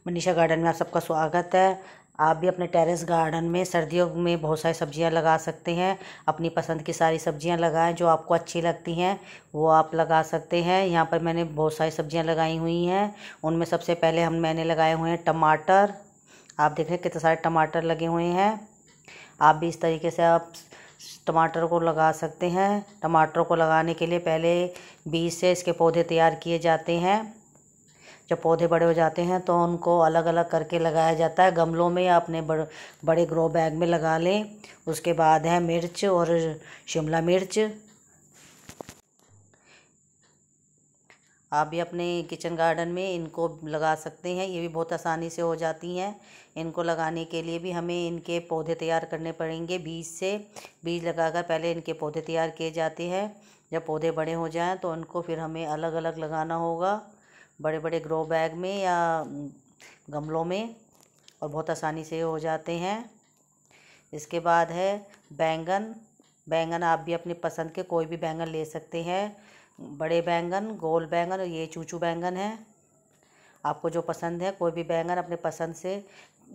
Manisha garden में आप सबका स्वागत है। आप भी अपने टेरेस गार्डन में सर्दियों में बहुत सारी सब्जियां लगा सकते हैं। अपनी पसंद की सारी सब्जियां लगाएं, जो आपको अच्छी लगती हैं वो आप लगा सकते हैं। यहाँ पर मैंने बहुत सारी सब्जियां लगाई हुई हैं। उनमें सबसे पहले मैंने लगाए हुए हैं टमाटर। आप देख रहे हैं कितने सारे टमाटर लगे हुए हैं। आप भी इस तरीके से आप टमाटर को लगा सकते हैं। टमाटर को लगाने के लिए पहले बीज से इसके पौधे तैयार किए जाते हैं। जब पौधे बड़े हो जाते हैं तो उनको अलग अलग करके लगाया जाता है, गमलों में या अपने बड़े ग्रो बैग में लगा लें। उसके बाद है मिर्च और शिमला मिर्च। आप भी अपने किचन गार्डन में इनको लगा सकते हैं, ये भी बहुत आसानी से हो जाती हैं। इनको लगाने के लिए भी हमें इनके पौधे तैयार करने पड़ेंगे बीज से। बीज लगाकर पहले इनके पौधे तैयार किए जाते हैं। जब पौधे बड़े हो जाएं तो उनको फिर हमें अलग अलग लगाना होगा, बड़े बड़े ग्रो बैग में या गमलों में, और बहुत आसानी से हो जाते हैं। इसके बाद है बैंगन। बैंगन आप भी अपनी पसंद के कोई भी बैंगन ले सकते हैं, बड़े बैंगन, गोल बैंगन, और ये चूचू बैंगन है। आपको जो पसंद है कोई भी बैंगन अपने पसंद से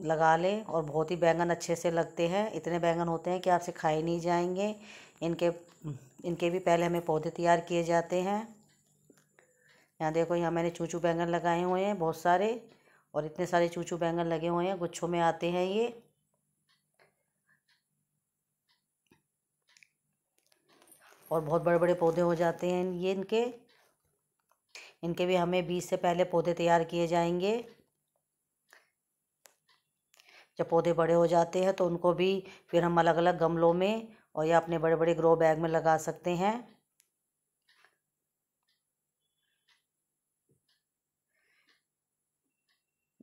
लगा लें, और बहुत ही बैंगन अच्छे से लगते हैं। इतने बैंगन होते हैं कि आपसे खाए नहीं जाएंगे। इनके इनके भी पहले हमें पौधे तैयार किए जाते हैं। यहाँ देखो, यहाँ मैंने चूचू बैंगन लगाए हुए हैं बहुत सारे, और इतने सारे चूचू बैंगन लगे हुए हैं, गुच्छों में आते हैं ये। और बहुत बड़े बड़े पौधे हो जाते हैं ये इनके इनके भी हमें बीज से पहले पौधे तैयार किए जाएंगे। जब पौधे बड़े हो जाते हैं तो उनको भी फिर हम अलग अलग गमलों में और या अपने बड़े बड़े ग्रो बैग में लगा सकते हैं।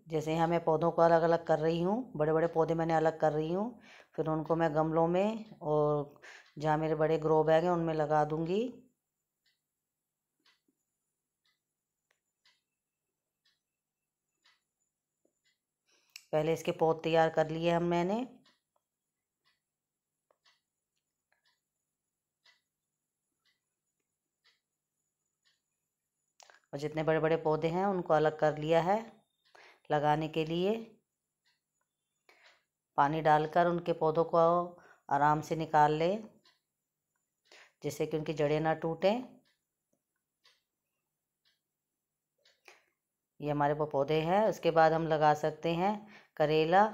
जैसे यहाँ मैं पौधों को अलग अलग कर रही हूँ, बड़े बड़े पौधे मैंने अलग कर रही हूँ, फिर उनको मैं गमलों में और जहाँ मेरे बड़े ग्रो बैग हैं उनमें लगा दूँगी। पहले इसके पौध तैयार कर लिए मैंने। और जितने बड़े बड़े पौधे हैं उनको अलग कर लिया है लगाने के लिए। पानी डालकर उनके पौधों को आराम से निकाल लें, जिससे कि उनकी जड़ें ना टूटें। ये हमारे वो पौधे हैं। उसके बाद हम लगा सकते हैं करेला।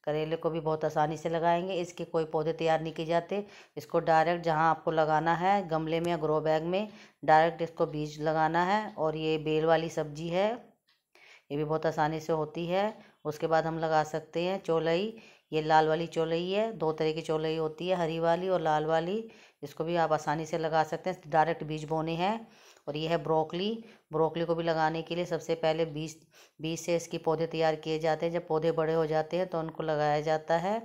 करेले को भी बहुत आसानी से लगाएंगे। इसके कोई पौधे तैयार नहीं किए जाते, इसको डायरेक्ट जहां आपको लगाना है गमले में या ग्रो बैग में, डायरेक्ट इसको बीज लगाना है। और ये बेल वाली सब्जी है, ये भी बहुत आसानी से होती है। उसके बाद हम लगा सकते हैं चौलई। ये लाल वाली चौलई है, दो तरह की चौलई होती है, हरी वाली और लाल वाली। इसको भी आप आसानी से लगा सकते हैं, डायरेक्ट बीज बोने हैं। और ये है ब्रोकली। ब्रोकली को भी लगाने के लिए सबसे पहले बीज बीज से इसकी पौधे तैयार किए जाते हैं। जब पौधे बड़े हो जाते हैं तो उनको लगाया जाता है।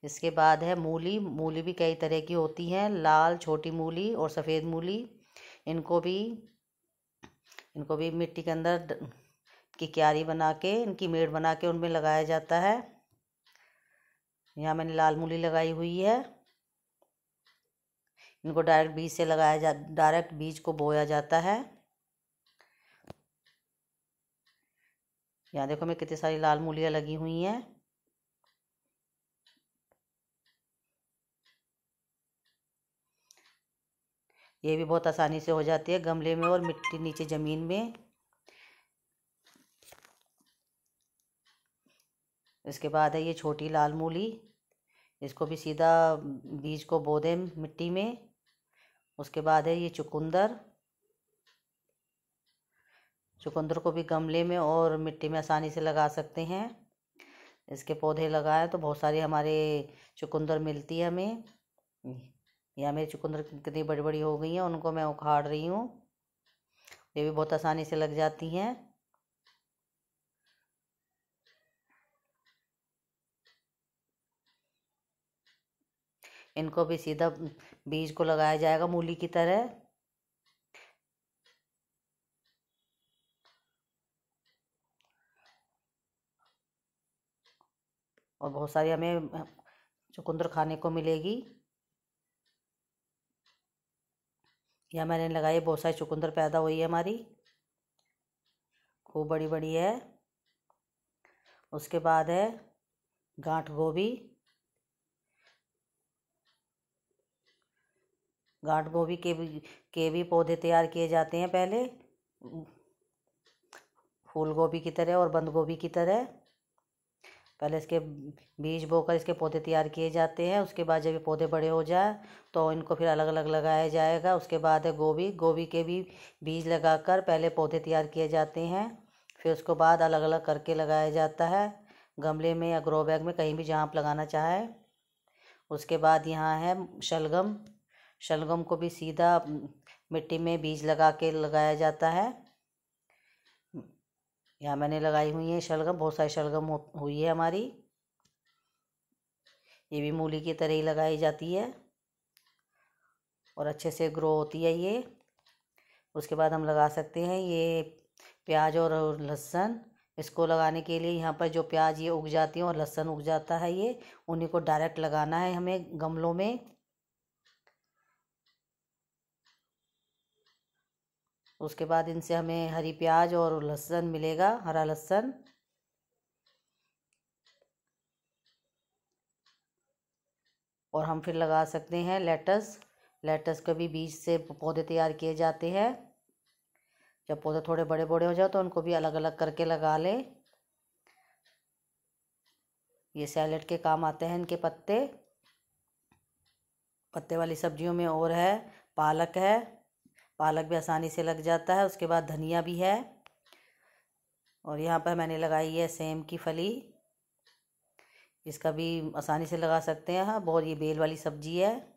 इसके बाद है मूली। मूली भी कई तरह की होती हैं, लाल छोटी मूली और सफ़ेद मूली। इनको भी इनको भी मिट्टी के अंदर की क्यारी बना के, इनकी मेड़ बना के उनमें लगाया जाता है। यहाँ मैंने लाल मूली लगाई हुई है। इनको डायरेक्ट बीज से डायरेक्ट बीज को बोया जाता है। यहाँ देखो मैं कितनी सारी लाल मूलियाँ लगी हुई हैं। ये भी बहुत आसानी से हो जाती है गमले में और मिट्टी नीचे ज़मीन में। इसके बाद है ये छोटी लाल मूली। इसको भी सीधा बीज को बो दें मिट्टी में। उसके बाद है ये चुकंदर। चुकंदर को भी गमले में और मिट्टी में आसानी से लगा सकते हैं। इसके पौधे लगाए तो बहुत सारी हमारे चुकंदर मिलती है हमें। यहाँ मेरी चुकंदर कितनी बड़ी बड़ी हो गई हैं, उनको मैं उखाड़ रही हूँ। ये भी बहुत आसानी से लग जाती हैं। इनको भी सीधा बीज को लगाया जाएगा मूली की तरह। और बहुत सारी हमें चुकंदर खाने को मिलेगी। यहाँ मैंने लगाई, बहुत सारी चुकंदर पैदा हुई है हमारी, खूब बड़ी बड़ी है। उसके बाद है गांठ गोभी। गांठ गोभी के भी पौधे तैयार किए जाते हैं पहले, फूल गोभी की तरह और बंद गोभी की तरह। पहले इसके बीज बोकर इसके पौधे तैयार किए जाते हैं। उसके बाद जब ये पौधे बड़े हो जाए तो इनको फिर अलग अलग लगाया जाएगा। उसके बाद है गोभी। गोभी के भी बीज लगाकर पहले पौधे तैयार किए जाते हैं, फिर उसके बाद अलग अलग करके लगाया जाता है, गमले में या ग्रो बैग में, कहीं भी जहाँ आप लगाना चाहें। उसके बाद यहाँ है शलगम। शलगम को भी सीधा मिट्टी में बीज लगा के लगाया जाता है। यहाँ मैंने लगाई हुई है शलगम, बहुत सारी शलगम हुई है हमारी। ये भी मूली की तरह ही लगाई जाती है और अच्छे से ग्रो होती है ये। उसके बाद हम लगा सकते हैं ये प्याज और लहसुन। इसको लगाने के लिए यहाँ पर जो प्याज ये उग जाती है और लहसुन उग जाता है, ये उन्हीं को डायरेक्ट लगाना है हमें गमलों में। उसके बाद इनसे हमें हरी प्याज और लहसुन मिलेगा, हरा लहसुन। और हम फिर लगा सकते हैं लेटस। लेटस के भी बीज से पौधे तैयार किए जाते हैं। जब पौधे थोड़े बड़े बड़े हो जाए तो उनको भी अलग अलग करके लगा लें। ये सैलेड के काम आते हैं इनके पत्ते। पत्ते वाली सब्जियों में और है पालक है, पालक भी आसानी से लग जाता है। उसके बाद धनिया भी है। और यहाँ पर मैंने लगाई है सेम की फली, इसका भी आसानी से लगा सकते हैं। हाँ, बहुत ये बेल वाली सब्जी है।